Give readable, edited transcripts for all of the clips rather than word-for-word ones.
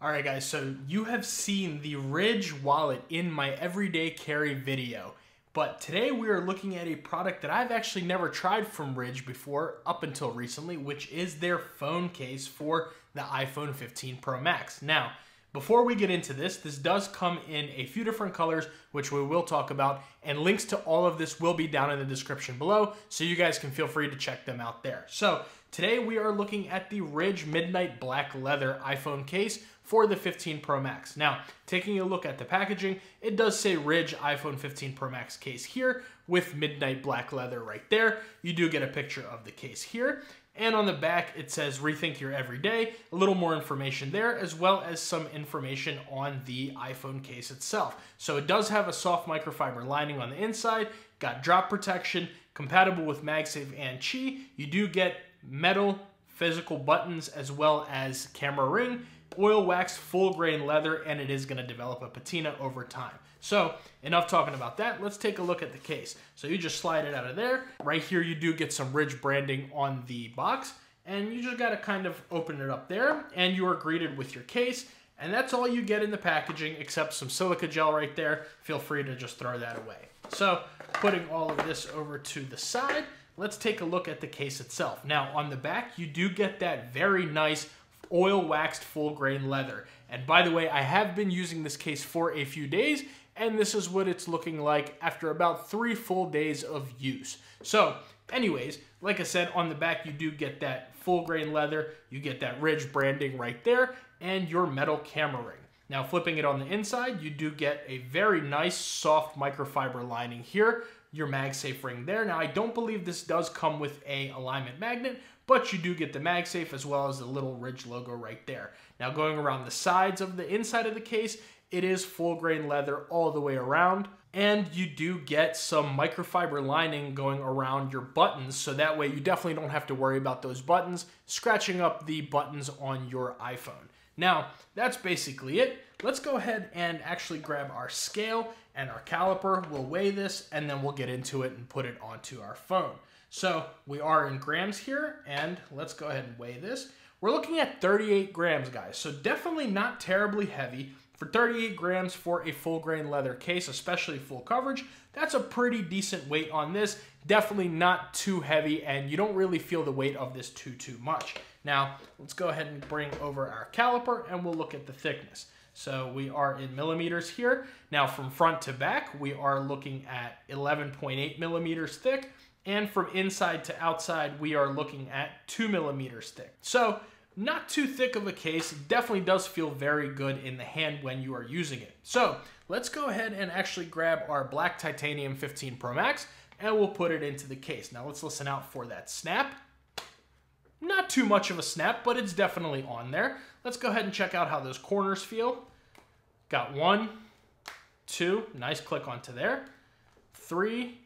Alright guys, so you have seen the Ridge wallet in my everyday carry video, but today we are looking at a product that I've actually never tried from Ridge before up until recently, which is their phone case for the iPhone 15 Pro Max. Now, before we get into this does come in a few different colors, which we will talk about, and links to all of this will be down in the description below, so you guys can feel free to check them out there. So, today we are looking at the Ridge Midnight Black Leather iPhone case for the 15 Pro Max. Now, taking a look at the packaging, it does say Ridge iPhone 15 Pro Max case here with Midnight Black Leather right there. You do get a picture of the case here. And on the back, it says Rethink Your Everyday, a little more information there, as well as some information on the iPhone case itself. So it does have a soft microfiber lining on the inside, got drop protection, compatible with MagSafe and Qi. You do get metal physical buttons as well as camera ring, oil waxed full grain leather, and it is going to develop a patina over time. So enough talking about that. Let's take a look at the case. So you just slide it out of there. Right here you do get some Ridge branding on the box, and you just got to kind of open it up there, and you are greeted with your case. And that's all you get in the packaging except some silica gel right there. Feel free to just throw that away. So putting all of this over to the side, let's take a look at the case itself. Now on the back, you do get that very nice oil waxed full grain leather. And by the way, I have been using this case for a few days, and this is what it's looking like after about 3 full days of use. So anyways, like I said, on the back, you do get that full grain leather, you get that Ridge branding right there, and your metal camera ring. Now flipping it on the inside, you do get a very nice soft microfiber lining here, your MagSafe ring there. Now I don't believe this does come with a alignment magnet, but you do get the MagSafe as well as the little Ridge logo right there. Now going around the sides of the inside of the case, it is full grain leather all the way around, and you do get some microfiber lining going around your buttons, so that way you definitely don't have to worry about those buttons scratching up the buttons on your iPhone. Now, that's basically it. Let's go ahead and actually grab our scale and our caliper. We'll weigh this, and then we'll get into it and put it onto our phone. So we are in grams here, and let's go ahead and weigh this. We're looking at 38 grams, guys, so definitely not terribly heavy. For 38 grams for a full grain leather case, especially full coverage, that's a pretty decent weight on this. Definitely not too heavy, and you don't really feel the weight of this too much. Now, let's go ahead and bring over our caliper, and we'll look at the thickness. So we are in millimeters here. Now, from front to back, we are looking at 11.8 millimeters thick, and from inside to outside, we are looking at 2 millimeters thick. So not too thick of a case. It definitely does feel very good in the hand when you are using it. So let's go ahead and actually grab our black titanium 15 Pro Max, and we'll put it into the case. Now let's listen out for that snap. Not too much of a snap, but it's definitely on there. Let's go ahead and check out how those corners feel. Got 1, 2, nice click onto there, 3,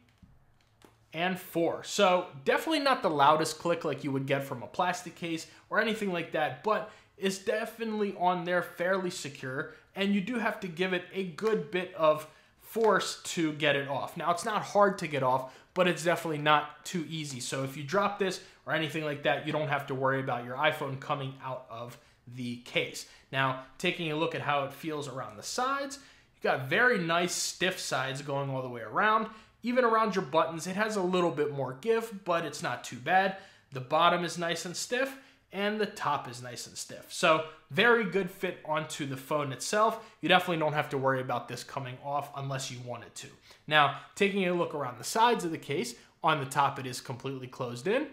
and 4. So definitely not the loudest click like you would get from a plastic case or anything like that, but it's definitely on there, fairly secure, and you do have to give it a good bit of force to get it off. Now it's not hard to get off, but it's definitely not too easy. So if you drop this or anything like that, you don't have to worry about your iPhone coming out of the case. Now taking a look at how it feels around the sides, you got very nice stiff sides going all the way around. Even around your buttons, it has a little bit more give, but it's not too bad. The bottom is nice and stiff, and the top is nice and stiff. So very good fit onto the phone itself. You definitely don't have to worry about this coming off unless you wanted to. Now, taking a look around the sides of the case, on the top it is completely closed in.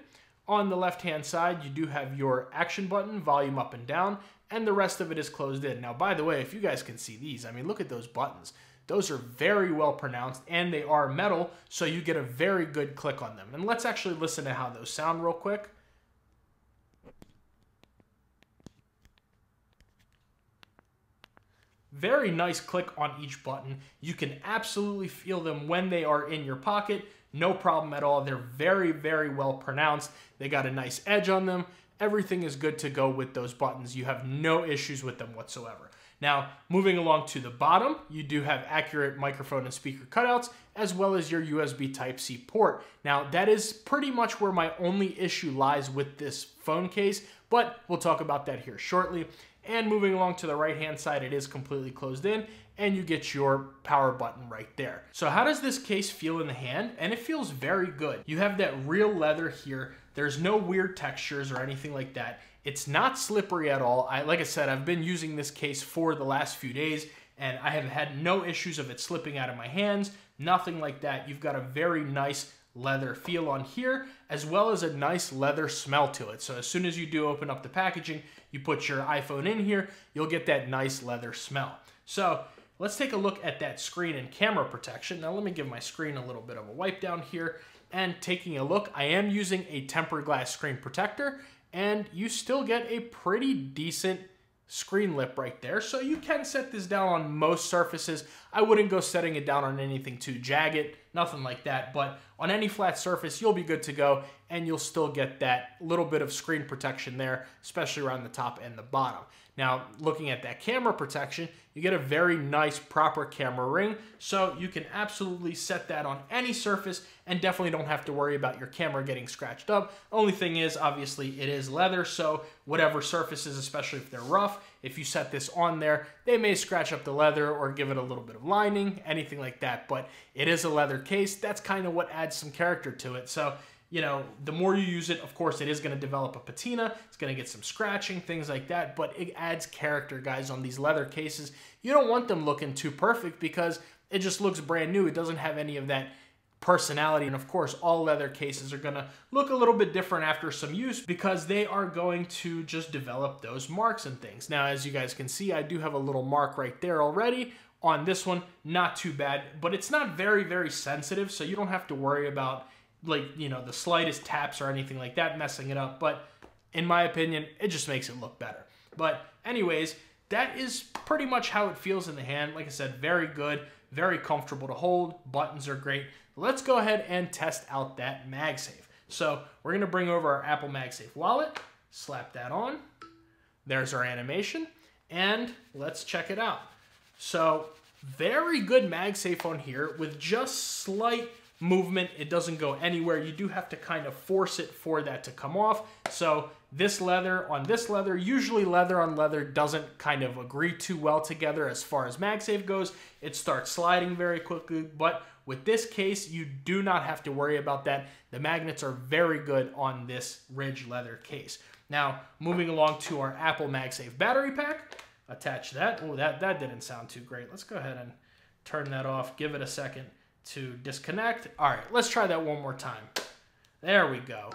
On the left-hand side, you do have your action button, volume up and down, and the rest of it is closed in. Now, by the way, if you guys can see these, I mean, look at those buttons. Those are very well pronounced, and they are metal, so you get a very good click on them. And let's actually listen to how those sound real quick. Very nice click on each button. You can absolutely feel them when they are in your pocket. No problem at all. They're very, very well pronounced. They got a nice edge on them. Everything is good to go with those buttons. You have no issues with them whatsoever. Now, moving along to the bottom, you do have accurate microphone and speaker cutouts, as well as your USB Type-C port. Now, that is pretty much where my only issue lies with this phone case, but we'll talk about that here shortly. And moving along to the right-hand side, it is completely closed in, and you get your power button right there. So how does this case feel in the hand? And it feels very good. You have that real leather here. There's no weird textures or anything like that. It's not slippery at all. Like I said, I've been using this case for the last few days, and I have had no issues of it slipping out of my hands, nothing like that. You've got a very nice leather feel on here, as well as a nice leather smell to it. So as soon as you do open up the packaging, you put your iPhone in here, you'll get that nice leather smell. So let's take a look at that screen and camera protection. Now let me give my screen a little bit of a wipe down here. And taking a look, I am using a tempered glass screen protector, and you still get a pretty decent screen lip right there. So you can set this down on most surfaces. I wouldn't go setting it down on anything too jagged, nothing like that, but on any flat surface, you'll be good to go, and you'll still get that little bit of screen protection there, especially around the top and the bottom. Now, looking at that camera protection, you get a very nice proper camera ring, so you can absolutely set that on any surface and definitely don't have to worry about your camera getting scratched up. Only thing is, obviously, it is leather, so whatever surfaces, especially if they're rough, if you set this on there, they may scratch up the leather or give it a little bit of lining, anything like that, but it is a leather case. That's kind of what adds some character to it. So, you know, the more you use it, of course, it is going to develop a patina. It's going to get some scratching, things like that, but it adds character, guys, on these leather cases. You don't want them looking too perfect because it just looks brand new. It doesn't have any of that personality. And of course, all leather cases are going to look a little bit different after some use because they are going to just develop those marks and things. Now, as you guys can see, I do have a little mark right there already. On this one, not too bad, but it's not very, very sensitive, so you don't have to worry about, like, you know, the slightest taps or anything like that messing it up. But in my opinion, it just makes it look better. But anyways, that is pretty much how it feels in the hand. Like I said, very good, very comfortable to hold. Buttons are great. Let's go ahead and test out that MagSafe. So we're going to bring over our Apple MagSafe wallet, slap that on. There's our animation, and let's check it out. So very good MagSafe on here with just slight movement. It doesn't go anywhere. You do have to kind of force it for that to come off. So this leather on this leather, usually leather on leather doesn't kind of agree too well together as far as MagSafe goes. It starts sliding very quickly, but with this case, you do not have to worry about that. The magnets are very good on this Ridge leather case. Now, moving along to our Apple MagSafe battery pack, attach that. Oh, that didn't sound too great. Let's go ahead and turn that off. Give it a second to disconnect. All right, let's try that one more time. There we go.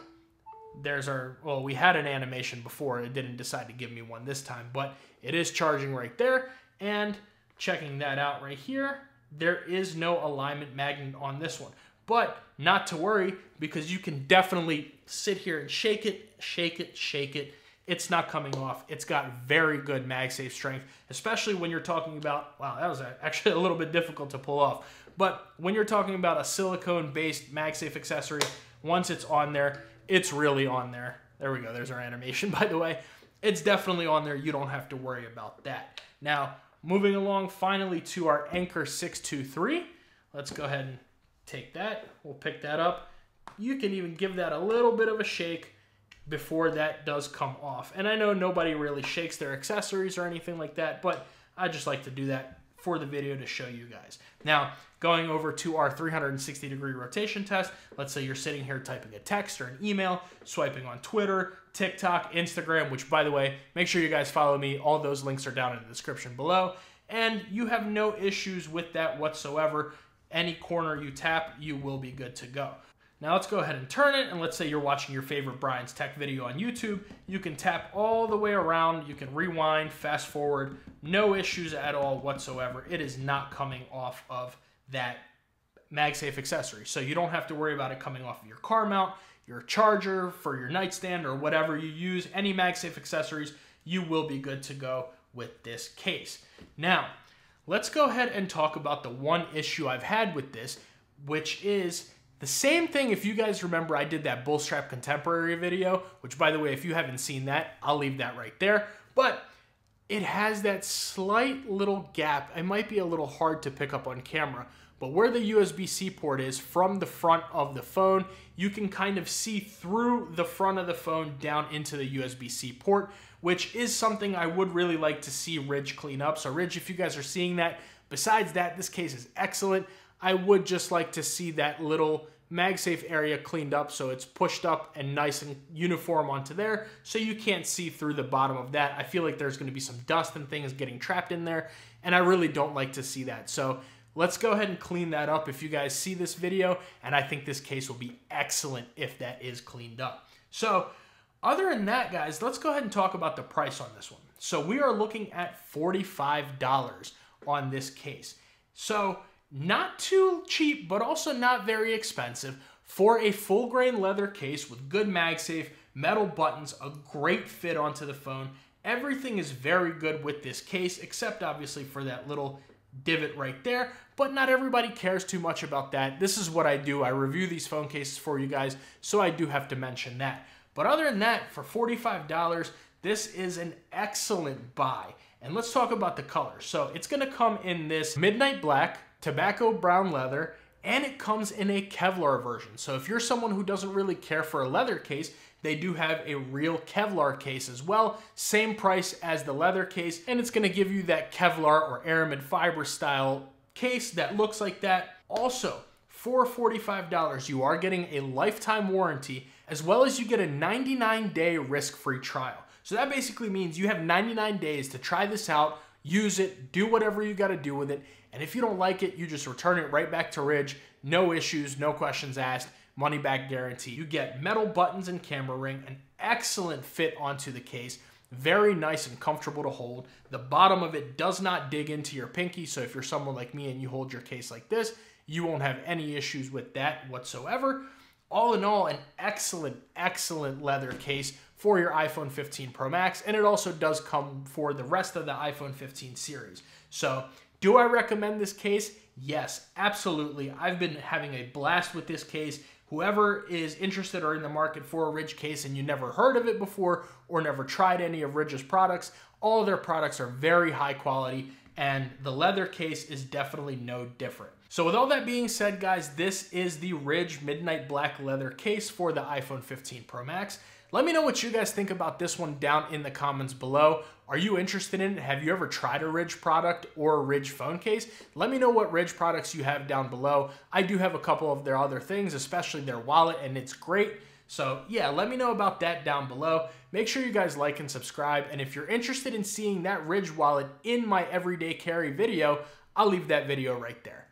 There's our, well, we had an animation before. It didn't decide to give me one this time, but it is charging right there. And checking that out right here, there is no alignment magnet on this one. But not to worry, because you can definitely sit here and shake it, shake it, shake it. It's not coming off. It's got very good MagSafe strength, especially when you're talking about, wow, that was actually a little bit difficult to pull off. But when you're talking about a silicone-based MagSafe accessory, once it's on there, it's really on there. There we go. There's our animation, by the way. It's definitely on there. You don't have to worry about that. Now, moving along finally to our Anchor 623. Let's go ahead and take that. We'll pick that up. You can even give that a little bit of a shake before that does come off. And I know nobody really shakes their accessories or anything like that, but I just like to do that for the video to show you guys. Now, going over to our 360-degree rotation test, let's say you're sitting here typing a text or an email, swiping on Twitter, TikTok, Instagram, which, by the way, make sure you guys follow me. All those links are down in the description below. And you have no issues with that whatsoever. Any corner you tap, you will be good to go. Now let's go ahead and turn it, and let's say you're watching your favorite Brian's Tech video on YouTube. You can tap all the way around, you can rewind, fast forward, no issues at all whatsoever. It is not coming off of that MagSafe accessory. So you don't have to worry about it coming off of your car mount, your charger, for your nightstand, or whatever you use, any MagSafe accessories, you will be good to go with this case. Now, let's go ahead and talk about the one issue I've had with this, which is the same thing. If you guys remember, I did that Bullstrap Contemporary video, which, by the way, if you haven't seen that, I'll leave that right there. But it has that slight little gap. It might be a little hard to pick up on camera, but where the USB-C port is from the front of the phone, you can kind of see through the front of the phone down into the USB-C port, which is something I would really like to see Ridge clean up. So Ridge, if you guys are seeing that, besides that, this case is excellent. I would just like to see that little MagSafe area cleaned up so it's pushed up and nice and uniform onto there so you can't see through the bottom of that. I feel like there's going to be some dust and things getting trapped in there, and I really don't like to see that. So let's go ahead and clean that up if you guys see this video, and I think this case will be excellent if that is cleaned up. So other than that, guys, let's go ahead and talk about the price on this one. So we are looking at $45 on this case. So not too cheap, but also not very expensive for a full grain leather case with good MagSafe, metal buttons, a great fit onto the phone. Everything is very good with this case, except obviously for that little divot right there, but not everybody cares too much about that. This is what I do. I review these phone cases for you guys, so I do have to mention that. But other than that, for $45, this is an excellent buy. And let's talk about the color. So it's gonna come in this midnight black, tobacco brown leather, and it comes in a Kevlar version. So if you're someone who doesn't really care for a leather case, they do have a real Kevlar case as well. Same price as the leather case, and it's gonna give you that Kevlar or aramid fiber style case that looks like that. Also, for $45, you are getting a lifetime warranty, as well as you get a 99-day risk-free trial. So that basically means you have 99 days to try this out, use it, do whatever you gotta do with it, and if you don't like it, you just return it right back to Ridge. No issues, no questions asked, money back guarantee. You get metal buttons and camera ring, an excellent fit onto the case, very nice and comfortable to hold. The bottom of it does not dig into your pinky, so if you're someone like me and you hold your case like this, you won't have any issues with that whatsoever. All in all, an excellent, excellent leather case for your iPhone 15 Pro Max, and it also does come for the rest of the iPhone 15 series. So, do I recommend this case? Yes, absolutely. I've been having a blast with this case. Whoever is interested or in the market for a Ridge case and you never heard of it before or never tried any of Ridge's products, all of their products are very high quality, and the leather case is definitely no different. So with all that being said, guys, this is the Ridge Midnight Black leather case for the iPhone 15 Pro Max. Let me know what you guys think about this one down in the comments below. Are you interested in it? Have you ever tried a Ridge product or a Ridge phone case? Let me know what Ridge products you have down below. I do have a couple of their other things, especially their wallet, and it's great. So yeah, let me know about that down below. Make sure you guys like and subscribe. And if you're interested in seeing that Ridge wallet in my everyday carry video, I'll leave that video right there.